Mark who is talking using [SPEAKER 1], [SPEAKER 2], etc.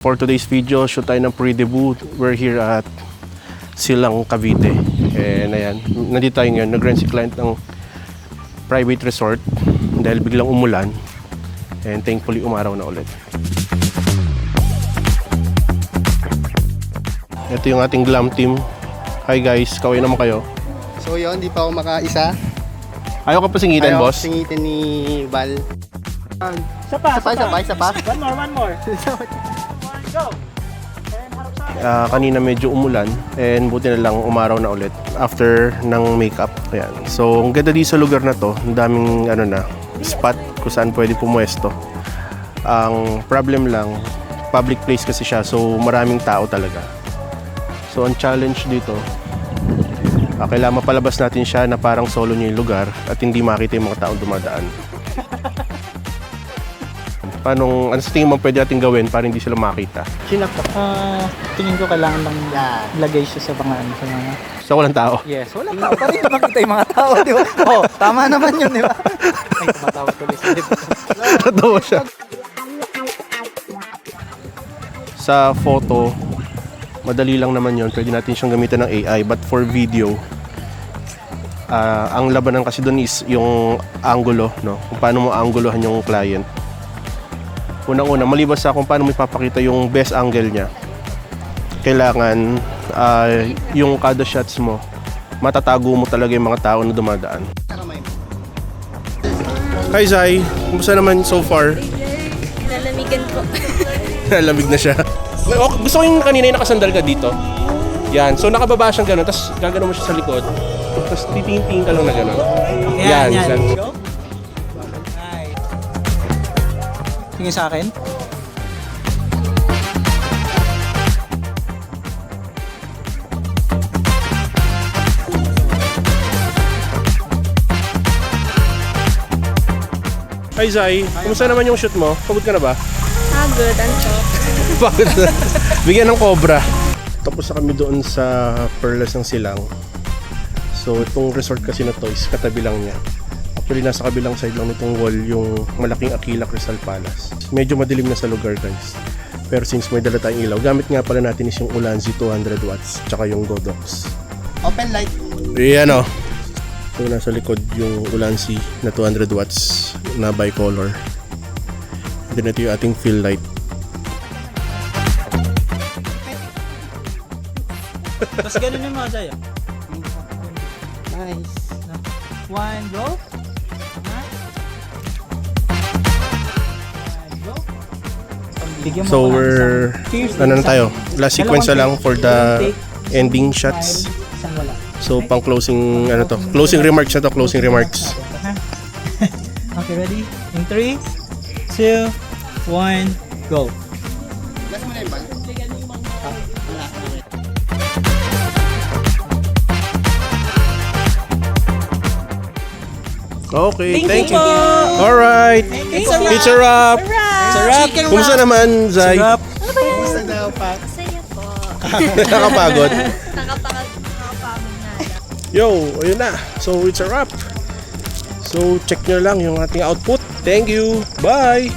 [SPEAKER 1] For today's video, shoot tayo ng pre-debut. We're here at Silang, Cavite. And ayan, nandito tayo ngayon. Nag-rent si client ng private resort dahil biglang umulan. And thankfully, umaraw na ulit. Ito yung ating glam team. Hi guys, kaway naman kayo.
[SPEAKER 2] So yun, di pa ako makaisa.
[SPEAKER 1] Ayaw ka pa singitan, boss?
[SPEAKER 2] Ayaw singitin ni Val.
[SPEAKER 3] Isa pa.
[SPEAKER 2] One more.
[SPEAKER 3] Go!
[SPEAKER 1] Kanina medyo umulan and buti na lang umaraw na ulit after ng makeup. Ayan. So, ang ganda dito sa lugar na to, ang daming spot kung saan pwede pumuesto. Ang problem lang, public place kasi siya, so maraming tao talaga. So, ang challenge dito, kailangan mapalabas natin siya na parang solo niya yung lugar at hindi makita yung mga taong dumadaan. Ano sa tingin mo pwede natin gawin para hindi sila makita?
[SPEAKER 3] Tingin ko kailangan lang lagay siya sa mga
[SPEAKER 1] So, walang tao?
[SPEAKER 3] Yes, wala tao pa rin makita yung mga tao, di ba? Oh, tama naman yun, di ba? Ay, tumatawa tuloy sa libo.
[SPEAKER 1] Totoo siya. Sa photo, madali lang naman yun. Pwede natin siyang gamitan ng AI. But for video, ang labanan kasi doon is yung angulo, no? Kung paano mo angulohan yung client. Unang-una, maliban sa kung paano mo ipapakita yung best angle niya, kailangan yung kada shots mo, matatago mo talaga yung mga tao na dumadaan. Hi Zai, kumusta naman so far?
[SPEAKER 4] Nalamigan po.
[SPEAKER 1] Nalamig na siya. Gusto ko yung kanina yung nakasandal ka dito. Yan, so nakababa siyang gano'n, tapos gagano mo siya sa likod. Tapos titingin ka lang na gano'n. Yan.
[SPEAKER 3] Go. Tingin sa akin.
[SPEAKER 1] Hi Zai, kumusta naman yung shoot mo? Pagod ka na ba?
[SPEAKER 4] Good, anto.
[SPEAKER 1] Bakit? Bigyan ng cobra. Tapos na kami doon sa Perlas ng Silang. So itong resort kasi na to is katabi lang niya. Actually nasa kabilang side lang nitong wall yung malaking Aquila Crystal Palace. Medyo madilim na sa lugar guys. Pero since may dala tayong ilaw, gamit nga pala natin is yung Ulanzi 200 watts tsaka yung Godox.
[SPEAKER 2] Open light.
[SPEAKER 1] Ayan o. So nasa likod yung Ulanzi na 200 watts na bicolor. And then ito yung ating fill light.
[SPEAKER 3] Tapos ganun yung mga Zaya.
[SPEAKER 2] Nice.
[SPEAKER 3] One, go.
[SPEAKER 1] So we're ano na tayo, last sequence na lang for the ending shots. So pang closing closing remarks na to, closing remarks.
[SPEAKER 3] Okay, ready? In 3, 2, 1, go.
[SPEAKER 2] Last mo na yung Val.
[SPEAKER 1] Okay, thank you. Alright, it's a wrap.
[SPEAKER 3] Sarap.
[SPEAKER 1] Kumusta naman, Zai?
[SPEAKER 3] Sarap.
[SPEAKER 2] Gusto daw pa.
[SPEAKER 4] Masaya po.
[SPEAKER 1] Nakapagod?
[SPEAKER 4] Nakapagod na.
[SPEAKER 1] Yo, ayun na. So it's a wrap. So check nyo lang yung ating output. Thank you. Bye!